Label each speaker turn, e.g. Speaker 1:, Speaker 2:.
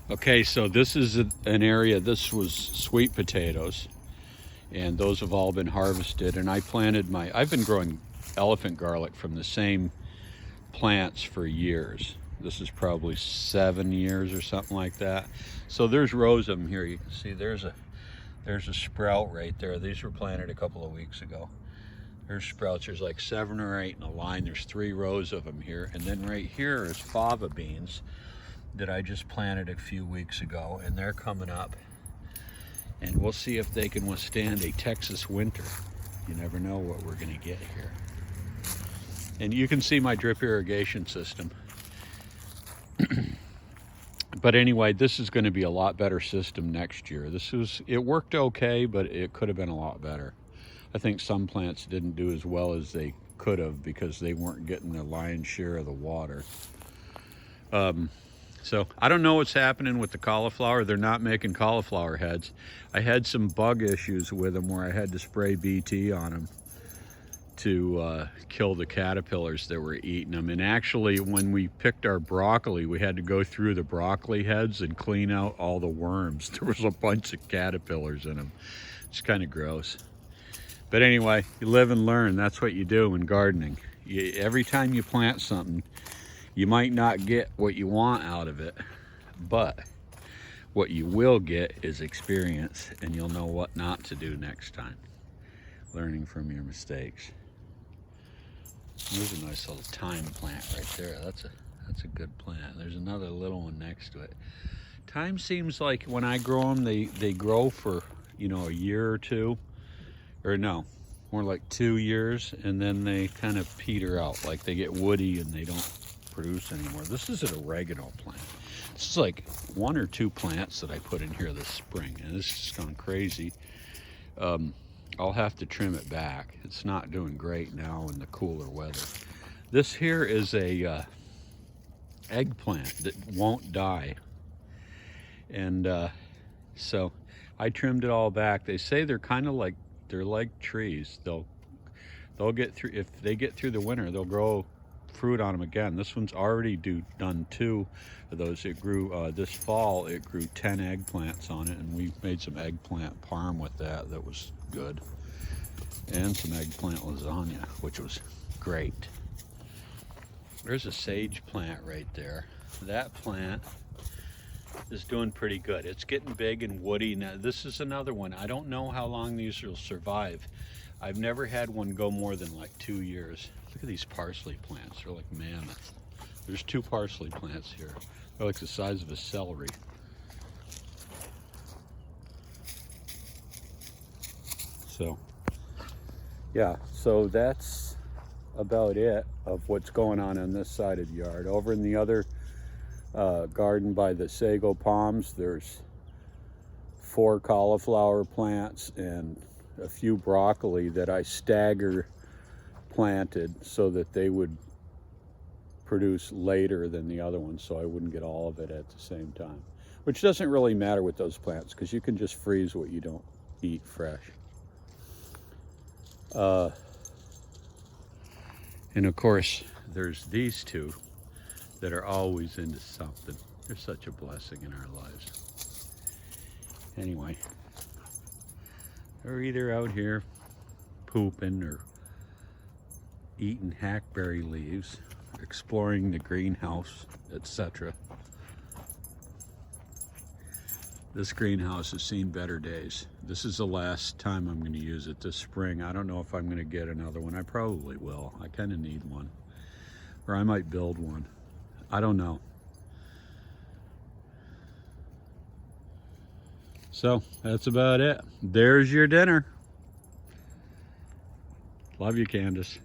Speaker 1: Okay, so this is an area, this was sweet potatoes, and those have all been harvested. And I've been growing elephant garlic from the same plants for years. This is probably 7 years or something like that. So there's rows of them here. You can see there's a sprout right there. These were planted a couple of weeks ago. There's sprouts. There's like 7 or 8 in a line. There's 3 rows of them here. And then right here is fava beans that I just planted a few weeks ago, and they're coming up. And we'll see if they can withstand a Texas winter. You never know what we're going to get here. And you can see my drip irrigation system. But anyway, this is going to be a lot better system next year. It worked okay, but it could have been a lot better. I think some plants didn't do as well as they could have because they weren't getting the lion's share of the water. So I don't know what's happening with the cauliflower. They're not making cauliflower heads. I had some bug issues with them where I had to spray BT on them to kill the caterpillars that were eating them. And actually, when we picked our broccoli, we had to go through the broccoli heads and clean out all the worms. There was a bunch of caterpillars in them. It's kind of gross. But anyway, you live and learn. That's what you do in gardening. Every time you plant something, you might not get what you want out of it, but what you will get is experience, and you'll know what not to do next time. Learning from your mistakes. There's a nice little thyme plant right there. That's a good plant. There's another little one next to it. Thyme seems like when I grow them, they grow for, a year or two, or no, more like 2 years, and then they kind of peter out. Like they get woody and they don't produce anymore. This is an oregano plant. This is like 1 or 2 plants that I put in here this spring, and it's just gone crazy. I'll have to trim it back. It's not doing great now in the cooler weather. This here is a eggplant that won't die, and so I trimmed it all back. They say they're kind of like trees. They'll get through. If they get through the winter, they'll grow fruit on them again. This one's already done 2 of those. It grew this fall. It grew 10 eggplants on it, and we made some eggplant parm with that. That was good, and some eggplant lasagna, which was great. There's a sage plant right there. That plant is doing pretty good. It's getting big and woody. Now this is another one. I don't know how long these will survive. I've never had one go more than like 2 years. Look at these parsley plants. They're like mammoth. There's 2 parsley plants here. They're like the size of a celery. So, yeah, so that's about it of what's going on this side of the yard. Over in the other garden by the sago palms, there's 4 cauliflower plants and a few broccoli that I stagger planted so that they would produce later than the other ones, so I wouldn't get all of it at the same time, which doesn't really matter with those plants because you can just freeze what you don't eat fresh. And of course there's these 2 that are always into something. They're such a blessing in our lives. Anyway, they're either out here pooping or eating hackberry leaves, exploring the greenhouse, etc. This greenhouse has seen better days. This is the last time I'm going to use it this spring. I don't know if I'm going to get another one. I probably will. I kind of need one. Or I might build one. I don't know. So that's about it. There's your dinner. Love you, Candace.